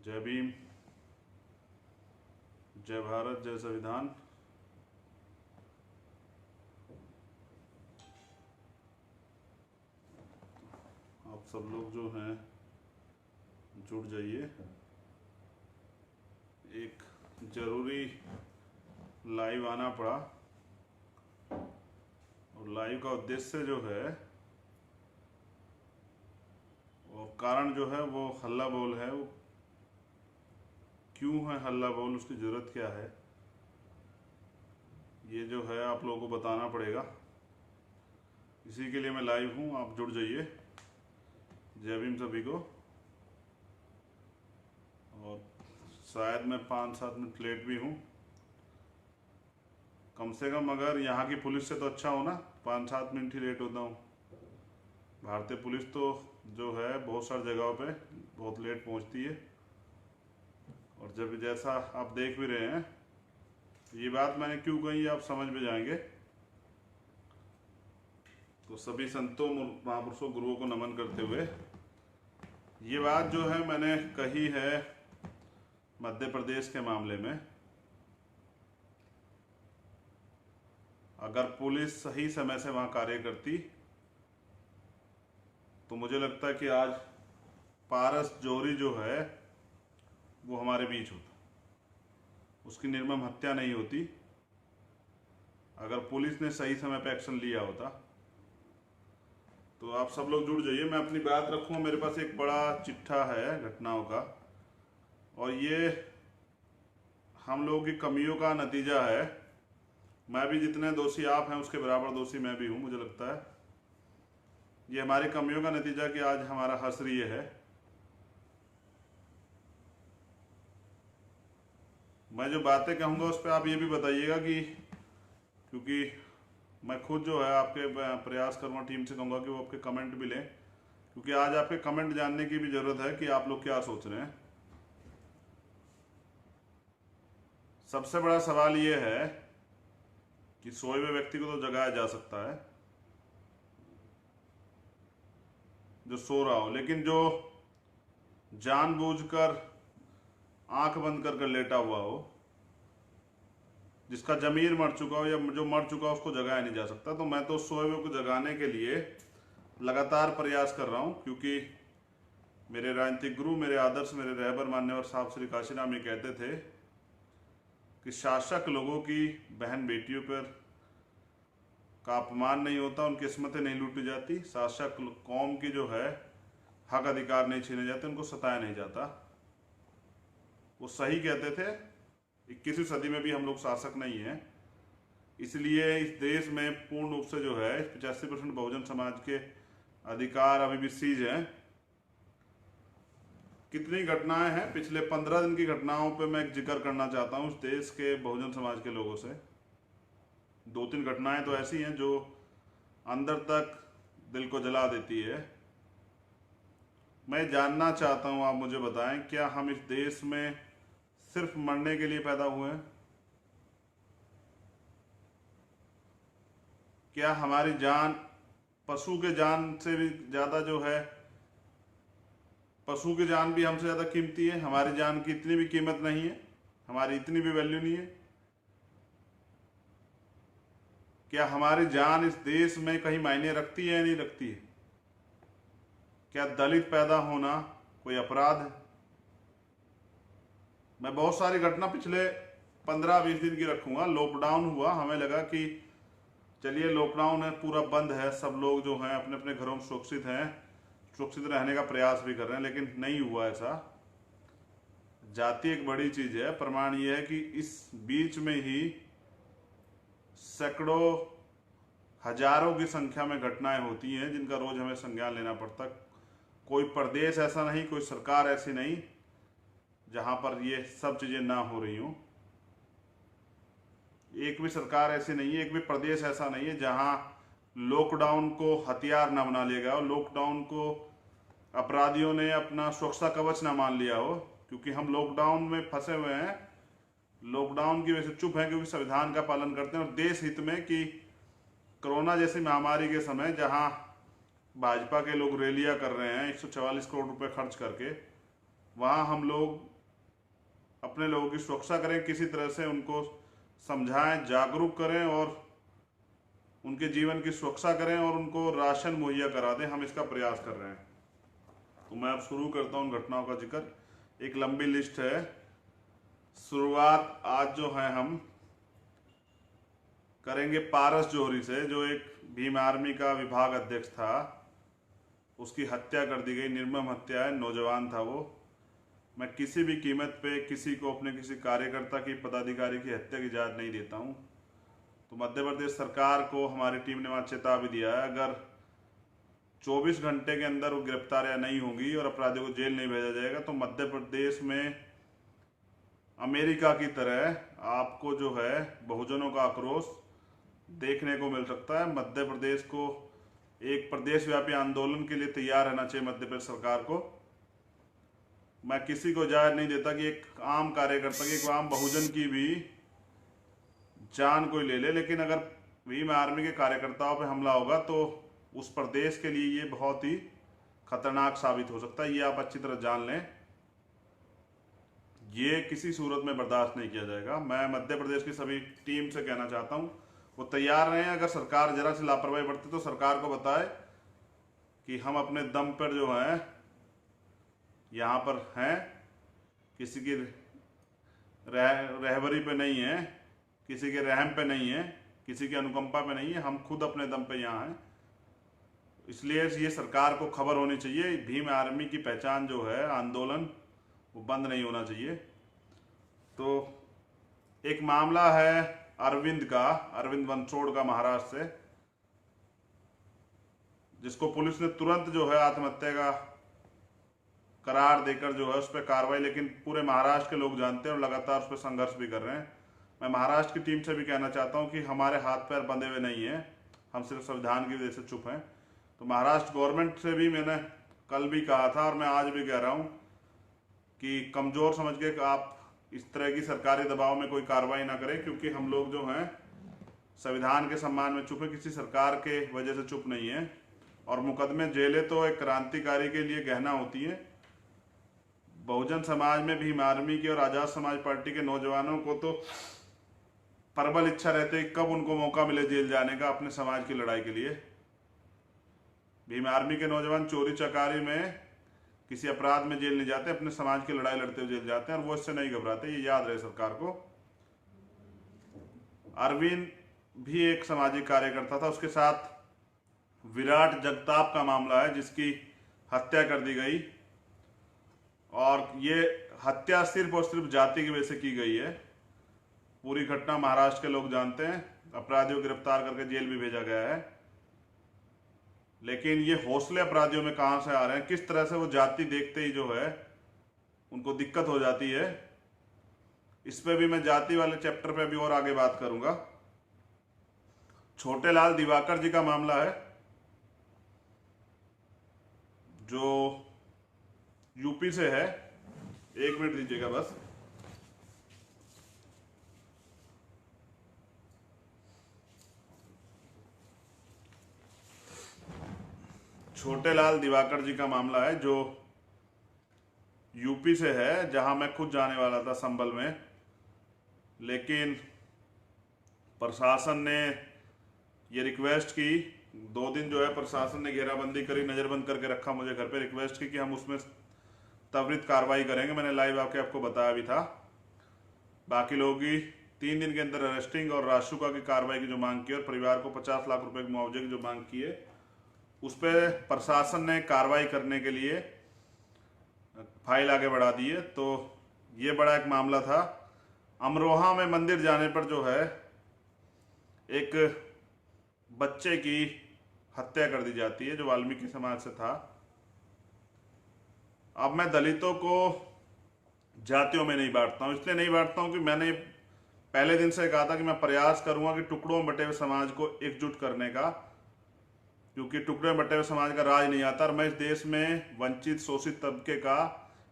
जय भीम, जय भारत, जय संविधान। आप सब लोग जो हैं जुड़ जाइए। एक जरूरी लाइव आना पड़ा और लाइव का उद्देश्य जो है और कारण जो है वो हल्ला बोल है। वो क्यों है हल्ला बोल, उसकी ज़रूरत क्या है, ये जो है आप लोगों को बताना पड़ेगा। इसी के लिए मैं लाइव हूँ, आप जुड़ जाइए। जय भीम सभी को। और शायद मैं 5-7 मिनट लेट भी हूँ, कम से कम अगर यहाँ की पुलिस से तो अच्छा हो ना, 5-7 मिनट ही लेट होता हूँ। भारतीय पुलिस तो जो है बहुत सारी जगहों पे बहुत लेट पहुँचती है। और जब जैसा आप देख भी रहे हैं, ये बात मैंने क्यों कही आप समझ में जाएंगे। तो सभी संतों महापुरुषों गुरुओं को नमन करते हुए ये बात जो है मैंने कही है मध्य प्रदेश के मामले में। अगर पुलिस सही समय से वहाँ कार्य करती तो मुझे लगता है कि आज पारस जौहरी जो है वो हमारे बीच होता, उसकी निर्मम हत्या नहीं होती अगर पुलिस ने सही समय पे एक्शन लिया होता। तो आप सब लोग जुड़ जाइए, मैं अपनी बात रखूँ। मेरे पास एक बड़ा चिट्ठा है घटनाओं का, और ये हम लोगों की कमियों का नतीजा है। मैं भी जितने दोषी आप हैं उसके बराबर दोषी मैं भी हूँ। मुझे लगता है ये हमारी कमियों का नतीजा कि आज हमारा हश्र ये है। मैं जो बातें कहूँगा उस पर आप ये भी बताइएगा कि, क्योंकि मैं खुद जो है आपके प्रयास करूँगा, टीम से कहूँगा कि वो आपके कमेंट भी लें, क्योंकि आज आपके कमेंट जानने की भी ज़रूरत है कि आप लोग क्या सोच रहे हैं। सबसे बड़ा सवाल ये है कि सोए हुए व्यक्ति को तो जगाया जा सकता है जो सो रहा हो, लेकिन जो जानबूझकर आंख बंद कर लेटा हुआ हो, जिसका जमीर मर चुका हो या जो मर चुका हो, उसको जगाया नहीं जा सकता। तो मैं तो सोए हुए को जगाने के लिए लगातार प्रयास कर रहा हूं, क्योंकि मेरे राजनीतिक गुरु, मेरे आदर्श, मेरे रहबर मान्यवर साहब श्री काशीराम ये कहते थे कि शासक लोगों की बहन बेटियों पर का अपमान नहीं होता, उनकी किस्मतें नहीं लूटी जाती, शासक कौम की जो है हक अधिकार नहीं छीने जाते, उनको सताया नहीं जाता। वो सही कहते थे। 21वीं सदी में भी हम लोग शासक नहीं हैं, इसलिए इस देश में पूर्ण रूप से जो है 85% बहुजन समाज के अधिकार अभी भी सीज हैं। कितनी घटनाएं हैं, पिछले 15 दिन की घटनाओं पे मैं एक जिक्र करना चाहता हूँ इस देश के बहुजन समाज के लोगों से। 2-3 घटनाएं तो ऐसी हैं जो अंदर तक दिल को जला देती है। मैं जानना चाहता हूँ, आप मुझे बताएं, क्या हम इस देश में सिर्फ मरने के लिए पैदा हुए हैं? क्या हमारी जान पशु के जान से भी ज़्यादा जो है, पशु की जान भी हमसे ज़्यादा कीमती है? हमारी जान की इतनी भी कीमत नहीं है, हमारी इतनी भी वैल्यू नहीं है? क्या हमारी जान इस देश में कहीं मायने रखती है या नहीं रखती है? क्या दलित पैदा होना कोई अपराध है? मैं बहुत सारी घटना पिछले 15-20 दिन की रखूंगा। लॉकडाउन हुआ, हमें लगा कि चलिए लॉकडाउन है, पूरा बंद है, सब लोग जो हैं अपने अपने घरों में सुरक्षित हैं, सुरक्षित रहने का प्रयास भी कर रहे हैं, लेकिन नहीं हुआ ऐसा। जाति एक बड़ी चीज है। प्रमाण ये है कि इस बीच में ही सैकड़ों हजारों की संख्या में घटनाएं होती हैं जिनका रोज हमें संज्ञान लेना पड़ता। कोई प्रदेश ऐसा नहीं, कोई सरकार ऐसी नहीं जहां पर ये सब चीजें ना हो रही हों। एक भी सरकार ऐसी नहीं है, एक भी प्रदेश ऐसा नहीं है जहां लॉकडाउन को हथियार ना बना लिया गया हो, लॉकडाउन को अपराधियों ने अपना सुरक्षा कवच ना मान लिया हो। क्योंकि हम लॉकडाउन में फंसे हुए हैं लॉकडाउन की वजह से चुप हैं क्योंकि संविधान का पालन करते हैं और देश हित में कि कोरोना जैसी महामारी के समय जहां भाजपा के लोग रैलियां कर रहे हैं 144 करोड़ रुपए खर्च करके, वहां हम लोग अपने लोगों की सुरक्षा करें, किसी तरह से उनको समझाएं, जागरूक करें और उनके जीवन की सुरक्षा करें और उनको राशन मुहैया करा दें। हम इसका प्रयास कर रहे हैं। तो मैं अब शुरू करता हूँ घटनाओं का जिक्र। एक लंबी लिस्ट है। शुरुआत आज जो है हम करेंगे पारस जौहरी से, जो एक भीम आर्मी का विभाग अध्यक्ष था। उसकी हत्या कर दी गई, निर्मम हत्या है, नौजवान था वो। मैं किसी भी कीमत पे किसी को, अपने किसी कार्यकर्ता की, पदाधिकारी की हत्या की इजाज़त नहीं देता हूँ। तो मध्य प्रदेश सरकार को हमारी टीम ने वहाँ चेता भी दिया है, अगर 24 घंटे के अंदर वो गिरफ्तारियाँ नहीं होंगी और अपराधियों को जेल नहीं भेजा जाएगा तो मध्य प्रदेश में अमेरिका की तरह आपको जो है बहुजनों का आक्रोश देखने को मिल सकता है। मध्य प्रदेश को एक प्रदेश व्यापी आंदोलन के लिए तैयार रहना चाहिए मध्य प्रदेश सरकार को। मैं किसी को इजाज़त नहीं देता कि एक आम कार्यकर्ता की, एक आम बहुजन की भी जान कोई ले ले, लेकिन अगर भीम आर्मी के कार्यकर्ताओं पे हमला होगा तो उस प्रदेश के लिए ये बहुत ही खतरनाक साबित हो सकता है। ये आप अच्छी तरह जान लें, ये किसी सूरत में बर्दाश्त नहीं किया जाएगा। मैं मध्य प्रदेश की सभी टीम से कहना चाहता हूँ वो तैयार रहें। अगर सरकार जरा सी लापरवाही बरते तो सरकार को बताए कि हम अपने दम पर जो है यहाँ पर हैं, किसी की रहबरी पे नहीं है, किसी के रहम पे नहीं है, किसी की अनुकंपा पे नहीं है, हम खुद अपने दम पे यहाँ हैं। इसलिए ये सरकार को खबर होनी चाहिए, भीम आर्मी की पहचान जो है आंदोलन वो बंद नहीं होना चाहिए। तो एक मामला है अरविंद का, अरविंद बनसोड़ का, महाराष्ट्र से, जिसको पुलिस ने तुरंत जो है आत्महत्या का करार देकर जो है उस पर कार्रवाई, लेकिन पूरे महाराष्ट्र के लोग जानते हैं और लगातार उस पर संघर्ष भी कर रहे हैं। मैं महाराष्ट्र की टीम से भी कहना चाहता हूं कि हमारे हाथ पैर बंधे हुए नहीं हैं, हम सिर्फ संविधान की वजह से चुप हैं। तो महाराष्ट्र गवर्नमेंट से भी मैंने कल भी कहा था और मैं आज भी कह रहा हूं कि कमज़ोर समझ के आप इस तरह की सरकारी दबाव में कोई कार्रवाई ना करें, क्योंकि हम लोग जो हैं संविधान के सम्मान में चुप है, किसी सरकार के वजह से चुप नहीं है। और मुकदमे, जेलें तो एक क्रांतिकारी के लिए गहना होती है। बहुजन समाज में भीम आर्मी की और आज़ाद समाज पार्टी के नौजवानों को तो प्रबल इच्छा रहती है कब उनको मौका मिले जेल जाने का अपने समाज की लड़ाई के लिए। भीम आर्मी के नौजवान चोरी चकारी में, किसी अपराध में जेल नहीं जाते, अपने समाज की लड़ाई लड़ते हुए जेल जाते हैं और वो इससे नहीं घबराते, ये याद रहे सरकार को। अरविंद भी एक सामाजिक कार्यकर्ता था, उसके साथ विराट जगताप का मामला है जिसकी हत्या कर दी गई, और ये हत्या सिर्फ और सिर्फ जाति की वजह से की गई है। पूरी घटना महाराष्ट्र के लोग जानते हैं, अपराधियों को गिरफ्तार करके जेल भी भेजा गया है। लेकिन ये हौसले अपराधियों में कहां से आ रहे हैं, किस तरह से वो जाति देखते ही जो है उनको दिक्कत हो जाती है। इस पे भी मैं जाति वाले चैप्टर पे भी और आगे बात करूंगा। छोटे लाल दिवाकर जी का मामला है जो यूपी से है। एक मिनट दीजिएगा बस। छोटे लाल दिवाकर जी का मामला है जो यूपी से है, जहां मैं खुद जाने वाला था संभल में, लेकिन प्रशासन ने ये रिक्वेस्ट की। 2 दिन जो है प्रशासन ने घेराबंदी करी, नज़रबंद करके रखा मुझे घर पे, रिक्वेस्ट की कि हम उसमें त्वरित कार्रवाई करेंगे। मैंने लाइव आके आपको बताया भी था। बाकी लोगों की 3 दिन के अंदर अरेस्टिंग और राशुका की कार्रवाई की जो मांग की और परिवार को 50 लाख रुपए के मुआवजे की जो मांग की है, उस पर प्रशासन ने कार्रवाई करने के लिए फाइल आगे बढ़ा दी है। तो ये बड़ा एक मामला था। अमरोहा में मंदिर जाने पर जो है एक बच्चे की हत्या कर दी जाती है जो वाल्मीकि समाज से था। अब मैं दलितों को जातियों में नहीं बांटता हूँ, इसलिए नहीं बांटता हूँ कि मैंने पहले दिन से कहा था कि मैं प्रयास करूंगा कि टुकड़ों में बटे हुए समाज को एकजुट करने का, क्योंकि टुकड़े में बटे हुए समाज का राज नहीं आता। और मैं इस देश में वंचित शोषित तबके का,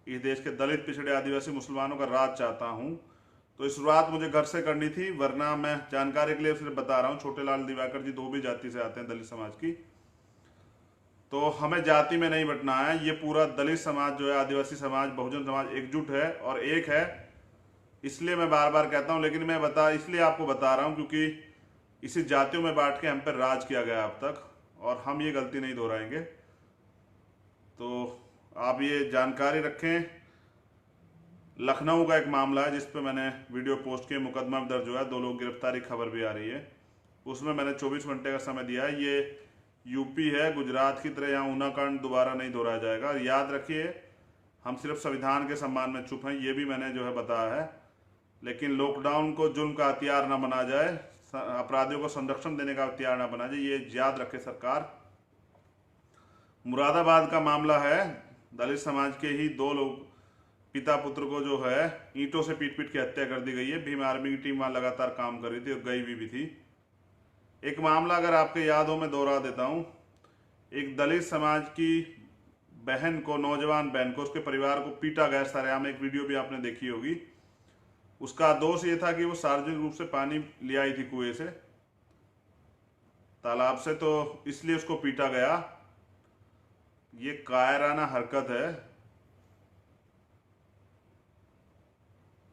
इस देश के दलित, पिछड़े, आदिवासी, मुसलमानों का राज चाहता हूँ। तो शुरुआत मुझे घर से करनी थी, वरना मैं जानकारी के लिए सिर्फ बता रहा हूँ, छोटे लाल दिवाकर जी धोबी जाति से आते हैं, दलित समाज की। तो हमें जाति में नहीं बंटना है, ये पूरा दलित समाज जो है, आदिवासी समाज, बहुजन समाज एकजुट है और एक है। इसलिए मैं बार बार कहता हूँ, लेकिन मैं इसलिए आपको बता रहा हूँ क्योंकि इसी जातियों में बांट के हम पर राज किया गया अब तक, और हम ये गलती नहीं दोहराएंगे। तो आप ये जानकारी रखें। लखनऊ का एक मामला है जिस पे मैंने वीडियो पोस्ट किया, मुकदमा में दर्ज हुआ है, 2 लोग गिरफ्तारी खबर भी आ रही है। उसमें मैंने 24 घंटे का समय दिया है। ये यूपी है, गुजरात की तरह यहाँ ऊना कांड दोबारा नहीं दोहराया जाएगा। याद रखिए, हम सिर्फ संविधान के सम्मान में चुप हैं, ये भी मैंने जो है बताया है। लेकिन लॉकडाउन को जुल्म का हथियार ना बना जाए, अपराधियों को संरक्षण देने का हथियार ना बना जाए, ये याद रखे सरकार। मुरादाबाद का मामला है, दलित समाज के ही 2 लोग, पिता पुत्र को जो है ईंटों से पीट पीट के हत्या कर दी गई है। भीम आर्मी की टीम वहां लगातार काम कर रही थी और गई भी थी। एक मामला अगर आपके याद हो, मैं दोहरा देता हूं। एक दलित समाज की बहन को, नौजवान बहन को, उसके परिवार को पीटा गया सरेआम, एक वीडियो भी आपने देखी होगी। उसका दोष ये था कि वो सार्वजनिक रूप से पानी ले आई थी कुएं से, तालाब से, तो इसलिए उसको पीटा गया। ये कायराना हरकत है।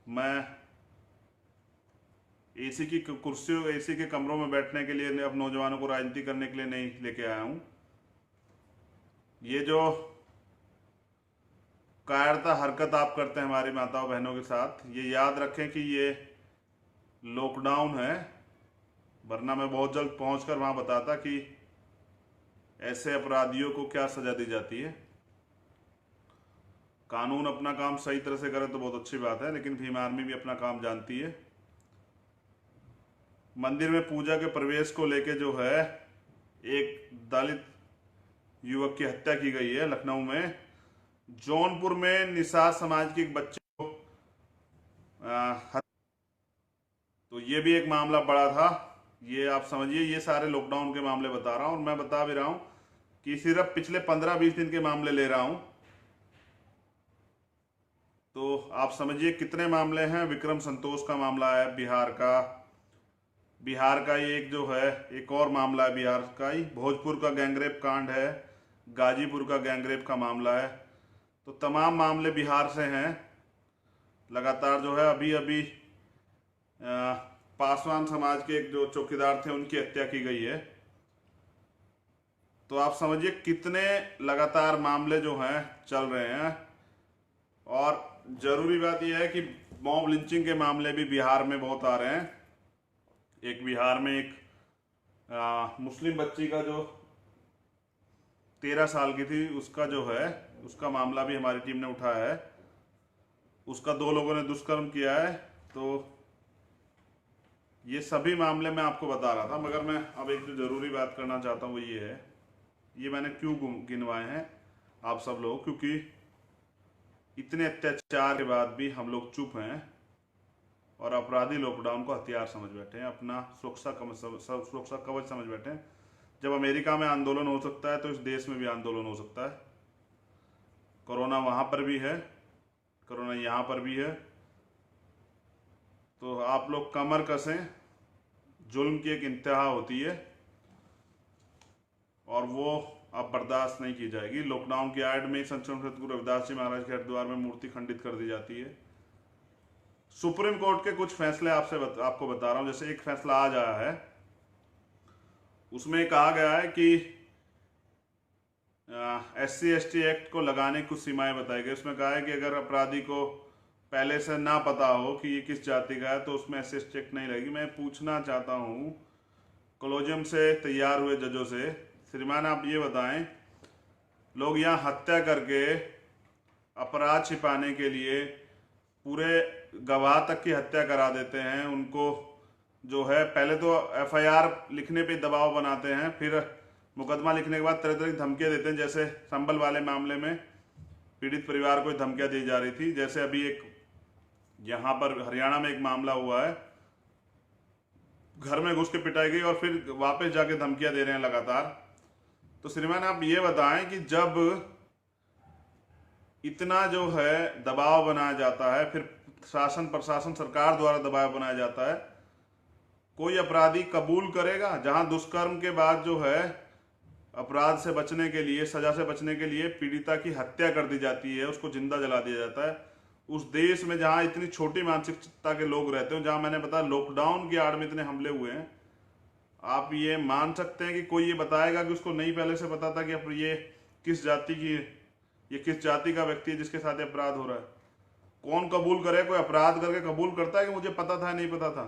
मैं एसी की कुर्सियों, एसी के कमरों में बैठने के लिए, अब नौजवानों को राजनीति करने के लिए नहीं लेके आया हूं। ये जो कायरता हरकत आप करते हैं हमारी माताओं बहनों के साथ, ये याद रखें कि ये लॉकडाउन है, वरना मैं बहुत जल्द पहुंचकर वहां बताता कि ऐसे अपराधियों को क्या सजा दी जाती है। कानून अपना काम सही तरह से करे तो बहुत अच्छी बात है, लेकिन भीम आर्मी भी अपना काम जानती है। मंदिर में पूजा के प्रवेश को लेके जो है एक दलित युवक की हत्या की गई है लखनऊ में। जौनपुर में निसार समाज के एक बच्चे को तो ये भी एक मामला बड़ा था। ये आप समझिए, ये सारे लॉकडाउन के मामले बता रहा हूं, और मैं बता भी रहा हूं कि सिर्फ पिछले 15-20 दिन के मामले ले रहा हूं। तो आप समझिए कितने मामले हैं। विक्रम संतोष का मामला है बिहार का ही एक जो है, एक और मामला है बिहार का ही, भोजपुर का गैंगरेप कांड है, गाजीपुर का गैंगरेप का मामला है। तो तमाम मामले बिहार से हैं। लगातार जो है अभी पासवान समाज के एक जो चौकीदार थे, उनकी हत्या की गई है। तो आप समझिए कितने लगातार मामले जो हैं चल रहे हैं। और जरूरी बात यह है कि मॉब लिंचिंग के मामले भी बिहार में बहुत आ रहे हैं। एक बिहार में एक मुस्लिम बच्ची का जो 13 साल की थी, उसका जो है, उसका मामला भी हमारी टीम ने उठाया है। उसका 2 लोगों ने दुष्कर्म किया है। तो ये सभी मामले मैं आपको बता रहा था, मगर मैं अब एक जो जरूरी बात करना चाहता हूँ वो ये है, ये मैंने क्यों गिनवाए हैं आप सब लोग, क्योंकि इतने अत्याचार के बाद भी हम लोग चुप हैं और अपराधी लॉकडाउन को हथियार समझ बैठे हैं, अपना सुरक्षा कवच समझ बैठे हैं। जब अमेरिका में आंदोलन हो सकता है तो इस देश में भी आंदोलन हो सकता है। कोरोना वहां पर भी है, कोरोना यहाँ पर भी है। तो आप लोग कमर कसें। जुल्म की एक इंतहा होती है और वो अब बर्दाश्त नहीं की जाएगी। लॉकडाउन की आड़ में संत गुरु रविदास जी महाराज के हरिद्वार में मूर्ति खंडित कर दी जाती है। सुप्रीम कोर्ट के कुछ फैसले आपको बता रहा हूं। जैसे एक फैसला आज आया है, उसमें कहा गया है कि SC/ST एक्ट को लगाने की कुछ सीमाएं बताई गई। उसमें कहा है कि अगर अपराधी को पहले से ना पता हो कि ये किस जाति का है तो उसमें SC/ST एक्ट नहीं लगेगी। मैं पूछना चाहता हूं कॉलेजियम से तैयार हुए जजों से, श्रीमान आप ये बताएं, लोग यहाँ हत्या करके अपराध छिपाने के लिए पूरे गवाह तक की हत्या करा देते हैं। उनको जो है पहले तो FIR लिखने पे दबाव बनाते हैं, फिर मुकदमा लिखने के बाद तरह तरह की धमकियां देते हैं। जैसे संभल वाले मामले में पीड़ित परिवार को धमकियां दी जा रही थी। जैसे अभी एक यहाँ पर हरियाणा में एक मामला हुआ है, घर में घुस के पिटाई गई और फिर वापस जाके धमकियां दे रहे हैं लगातार। तो श्रीमान आप ये बताएं कि जब इतना जो है दबाव बनाया जाता है, फिर शासन प्रशासन सरकार द्वारा दबाव बनाया जाता है। कोई अपराधी कबूल करेगा? जहां दुष्कर्म के बाद जो है अपराध से बचने के लिए, सजा से बचने के लिए पीड़िता की हत्या कर दी जाती है, उसको जिंदा जला दिया जाता है, उस देश में जहां इतनी छोटी मानसिकता के लोग रहते हैं, जहां मैंने बताया लॉकडाउन की आड़ में इतने हमले हुए हैं, आप ये मान सकते हैं कि कोई ये बताएगा कि उसको नहीं पहले से पता था कि अब ये किस जाति की, ये किस जाति का व्यक्ति है जिसके साथ अपराध हो रहा है? कौन कबूल करे? कोई अपराध करके कबूल करता है कि मुझे पता था नहीं पता था?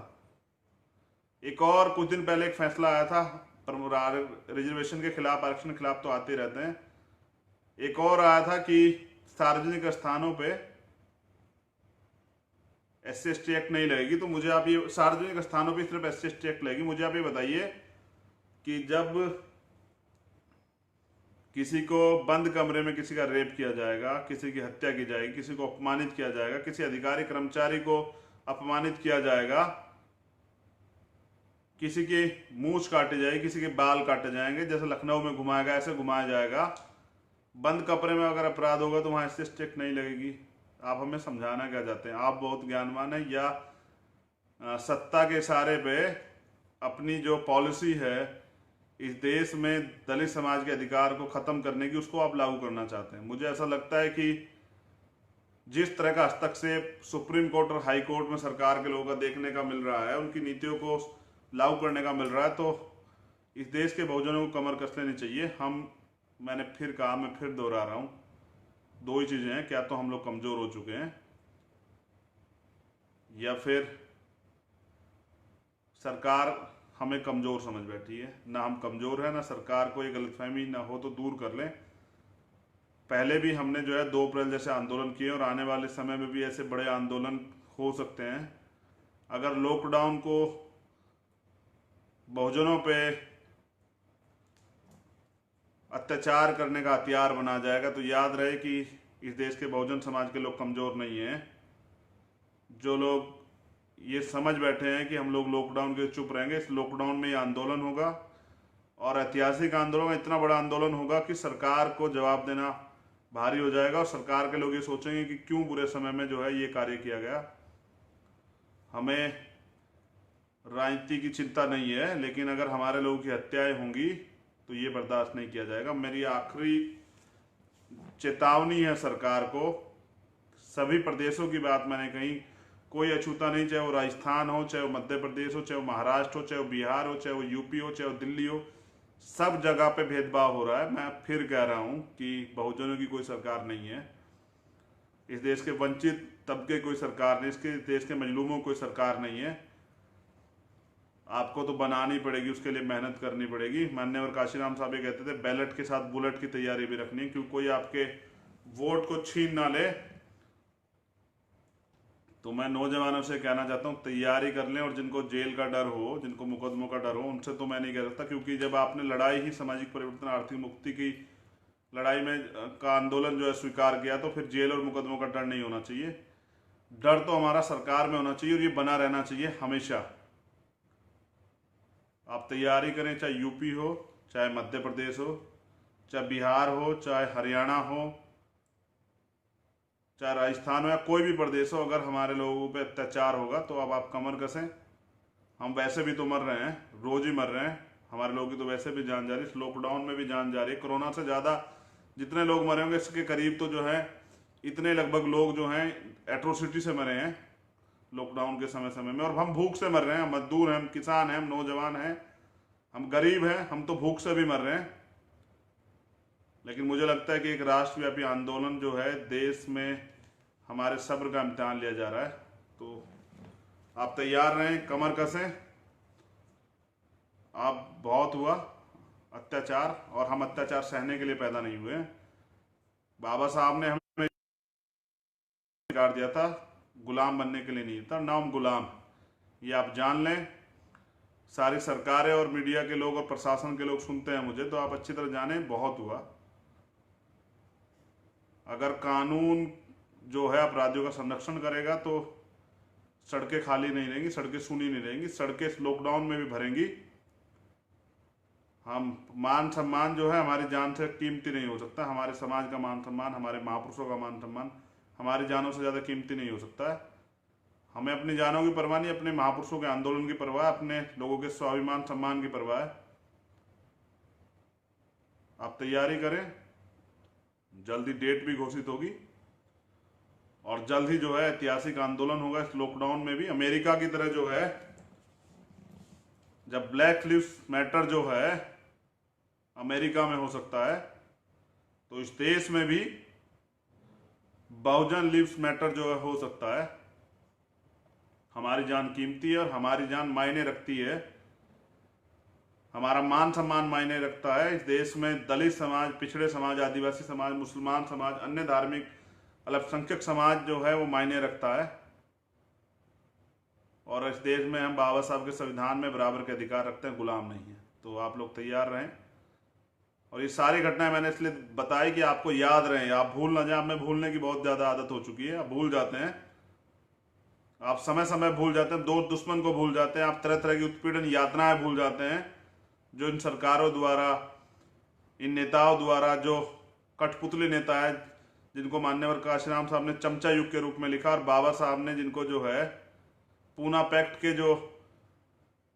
एक और कुछ दिन पहले एक फैसला आया था रिजर्वेशन के खिलाफ, आरक्षण के खिलाफ तो आते रहते हैं। एक और आया था कि सार्वजनिक स्थानों पे SC/ST एक्ट नहीं लगेगी। तो मुझे आप ये, सार्वजनिक स्थानों पे सिर्फ SC/ST एक्ट लगेगी। मुझे आप ये बताइए कि जब किसी को बंद कमरे में किसी का रेप किया जाएगा, किसी की हत्या की जाएगी, किसी को अपमानित किया जाएगा, किसी अधिकारी कर्मचारी को अपमानित किया जाएगा, किसी की मूंछ काटी जाएगी, किसी के बाल काटे जाएंगे, जैसे लखनऊ में घुमाया गया ऐसे घुमाया जाएगा, बंद कमरे में अगर अपराध होगा तो वहां SC/ST एक्ट नहीं लगेगी। आप हमें समझाना क्या चाहते हैं? आप बहुत ज्ञानवान हैं या सत्ता के इशारे पे अपनी जो पॉलिसी है इस देश में दलित समाज के अधिकार को खत्म करने की, उसको आप लागू करना चाहते हैं? मुझे ऐसा लगता है कि जिस तरह का हस्तक्षेप सुप्रीम कोर्ट और हाई कोर्ट में सरकार के लोगों का देखने का मिल रहा है, उनकी नीतियों को लागू करने का मिल रहा है, तो इस देश के बहुजनों को कमर कस लेनी चाहिए। मैंने फिर कहा, मैं फिर दोहरा रहा हूं, दो ही चीजें हैं, क्या तो हम लोग कमजोर हो चुके हैं या फिर सरकार हमें कमजोर समझ बैठी है। ना हम कमजोर हैं, ना सरकार को ये गलतफहमी ना हो तो दूर कर लें। पहले भी हमने जो है 2 अप्रैल जैसे आंदोलन किए और आने वाले समय में भी ऐसे बड़े आंदोलन हो सकते हैं। अगर लॉकडाउन को बहुजनों पे अत्याचार करने का हथियार बना जाएगा तो याद रहे कि इस देश के बहुजन समाज के लोग कमजोर नहीं हैं। जो लोग ये समझ बैठे हैं कि हम लोग लॉकडाउन के चुप रहेंगे, इस लॉकडाउन में ये आंदोलन होगा और ऐतिहासिक आंदोलन, इतना बड़ा आंदोलन होगा कि सरकार को जवाब देना भारी हो जाएगा और सरकार के लोग ये सोचेंगे कि क्यों बुरे समय में जो है ये कार्य किया गया। हमें राजनीति की चिंता नहीं है, लेकिन अगर हमारे लोगों की हत्याएं होंगी तो ये बर्दाश्त नहीं किया जाएगा। मेरी आखिरी चेतावनी है सरकार को, सभी प्रदेशों की बात मैंने कही, कोई अछूता नहीं, चाहे वो राजस्थान हो, चाहे वो मध्य प्रदेश हो, चाहे वो महाराष्ट्र हो, चाहे वो बिहार हो, चाहे वो यूपी हो, चाहे वो दिल्ली हो, सब जगह पे भेदभाव हो रहा है। मैं फिर कह रहा हूं कि बहुजनों की कोई सरकार नहीं है, इस देश के वंचित तबके कोई सरकार नहीं, इसके देश के मजलूमों कोई सरकार नहीं है। आपको तो बनानी पड़ेगी, उसके लिए मेहनत करनी पड़ेगी। माननीय काशीराम साहब ये कहते थे बैलेट के साथ बुलेट की तैयारी भी रखनी है, क्योंकि कोई आपके वोट को छीन ना ले। तो मैं नौजवानों से कहना चाहता हूँ तैयारी कर लें, और जिनको जेल का डर हो, जिनको मुकदमों का डर हो, उनसे तो मैं नहीं कह सकता, क्योंकि जब आपने लड़ाई ही सामाजिक परिवर्तन आर्थिक मुक्ति की लड़ाई में का आंदोलन जो है स्वीकार किया, तो फिर जेल और मुकदमों का डर नहीं होना चाहिए। डर तो हमारा सरकार में होना चाहिए और ये बना रहना चाहिए हमेशा। आप तैयारी करें, चाहे यूपी हो, चाहे मध्य प्रदेश हो, चाहे बिहार हो, चाहे हरियाणा हो, चाहे राजस्थान हो या कोई भी प्रदेश हो, अगर हमारे लोगों पे अत्याचार होगा तो अब आप कमर कसें। हम वैसे भी तो मर रहे हैं, रोज ही मर रहे हैं, हमारे लोगों की तो वैसे भी जान जा रही है, इस लॉकडाउन में भी जान जा रही है। कोरोना से ज़्यादा जितने लोग मरे होंगे इसके करीब तो जो है इतने लगभग लोग जो हैं एट्रोसिटी से मरे हैं लॉकडाउन के समय में। और हम भूख से मर रहे हैं, हम मजदूर हैं, हम किसान हैं, हम नौजवान हैं, हम गरीब हैं, हम तो भूख से भी मर रहे हैं। लेकिन मुझे लगता है कि एक राष्ट्रव्यापी आंदोलन जो है, देश में हमारे सब्र का इम्तिहान लिया जा रहा है। तो आप तैयार रहें, कमर कसें। आप बहुत हुआ अत्याचार, और हम अत्याचार सहने के लिए पैदा नहीं हुए। बाबा साहब ने हमें अधिकार दिया था, गुलाम बनने के लिए नहीं था। ना हम गुलाम, ये आप जान लें। सारी सरकारें और मीडिया के लोग और प्रशासन के लोग सुनते हैं मुझे, तो आप अच्छी तरह जानें बहुत हुआ। अगर कानून जो है अपराधियों का संरक्षण करेगा तो सड़कें खाली नहीं रहेंगी, सड़कें सूनी नहीं रहेंगी, सड़कें इस लॉकडाउन में भी भरेंगी। हम मान सम्मान जो है हमारी जान से कीमती नहीं हो सकता। हमारे समाज का मान सम्मान, हमारे महापुरुषों का मान सम्मान हमारी जानों से ज़्यादा कीमती नहीं हो सकता है। हमें अपनी जानों की परवाह नहीं, अपने महापुरुषों के आंदोलन की परवाह, अपने लोगों के स्वाभिमान सम्मान की परवाह है। आप तैयारी करें, जल्दी डेट भी घोषित होगी और जल्द ही जो है ऐतिहासिक आंदोलन होगा इस लॉकडाउन में भी। अमेरिका की तरह जो है, जब ब्लैक लिव्स मैटर जो है अमेरिका में हो सकता है, तो इस देश में भी बहुजन लिव्स मैटर जो है हो सकता है। हमारी जान कीमती है और हमारी जान मायने रखती है, हमारा मान सम्मान मायने रखता है। इस देश में दलित समाज, पिछड़े समाज, आदिवासी समाज, मुसलमान समाज, अन्य धार्मिक अल्पसंख्यक समाज जो है वो मायने रखता है। और इस देश में हम बाबा साहब के संविधान में बराबर के अधिकार रखते हैं, गुलाम नहीं है। तो आप लोग तैयार रहें। और ये सारी घटनाएं मैंने इसलिए बताई कि आपको याद रहें, आप भूल ना जाए। हमें भूलने की बहुत ज़्यादा आदत हो चुकी है, आप भूल जाते हैं, आप समय समय भूल जाते हैं, दोस्त दुश्मन को भूल जाते हैं, आप तरह तरह की उत्पीड़न यातनाएं भूल जाते हैं जो इन सरकारों द्वारा, इन नेताओं द्वारा, जो कठपुतली नेता है जिनको मान्यवर काशीराम साहब ने चमचा युग के रूप में लिखा, और बाबा साहब ने जिनको जो है पूना पैक्ट के जो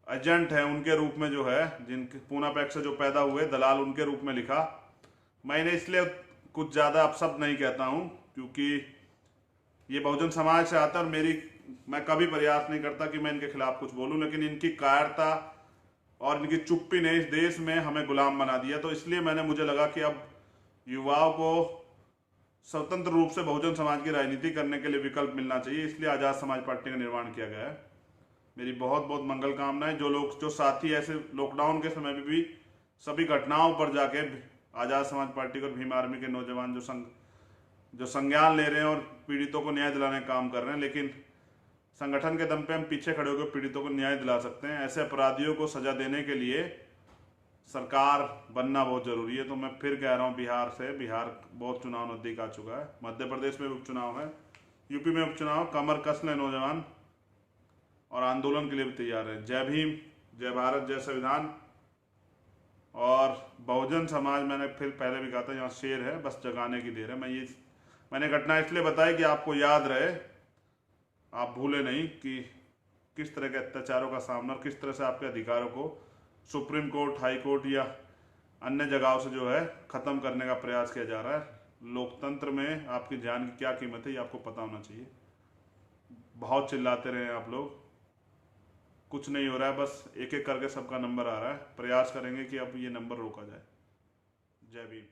एजेंट हैं उनके रूप में जो है, जिनके पूना पैक्ट से जो पैदा हुए दलाल, उनके रूप में लिखा। मैंने इसलिए कुछ ज़्यादा अपशब्द नहीं कहता हूँ क्योंकि ये बहुजन समाज से आता है और मैं कभी प्रयास नहीं करता कि मैं इनके खिलाफ कुछ बोलूँ, लेकिन इनकी कायरता और इनकी चुप्पी ने इस देश में हमें गुलाम बना दिया। तो इसलिए मुझे लगा कि अब युवाओं को स्वतंत्र रूप से बहुजन समाज की राजनीति करने के लिए विकल्प मिलना चाहिए, इसलिए आज़ाद समाज पार्टी का निर्माण किया गया है। मेरी बहुत बहुत मंगल कामनाएं। जो साथी ऐसे लॉकडाउन के समय में भी सभी घटनाओं पर जाके आज़ाद समाज पार्टी और भीम आर्मी के नौजवान जो संज्ञान ले रहे हैं और पीड़ितों को न्याय दिलाने का काम कर रहे हैं, लेकिन संगठन के दम पे हम पीछे खड़े होकर पीड़ितों को न्याय दिला सकते हैं। ऐसे अपराधियों को सजा देने के लिए सरकार बनना बहुत जरूरी है। तो मैं फिर कह रहा हूँ, बिहार बहुत चुनाव नजदीक आ चुका है, मध्य प्रदेश में उपचुनाव है, यूपी में उपचुनाव, कमर कस लें नौजवान और आंदोलन के लिए भी तैयार है। जय भीम, जय भारत, जय संविधान। और बहुजन समाज, मैंने फिर पहले भी कहा था, यहाँ शेर है, बस जगाने की देर है। मैंने घटना इसलिए बताई कि आपको याद रहे, आप भूले नहीं कि किस तरह के अत्याचारों का सामना और किस तरह से आपके अधिकारों को सुप्रीम कोर्ट, हाई कोर्ट या अन्य जगहों से जो है ख़त्म करने का प्रयास किया जा रहा है। लोकतंत्र में आपकी जान की क्या कीमत है ये आपको पता होना चाहिए। बहुत चिल्लाते रहे आप लोग, कुछ नहीं हो रहा है, बस एक एक करके सबका नंबर आ रहा है। प्रयास करेंगे कि अब ये नंबर रोका जाए। जय भीम।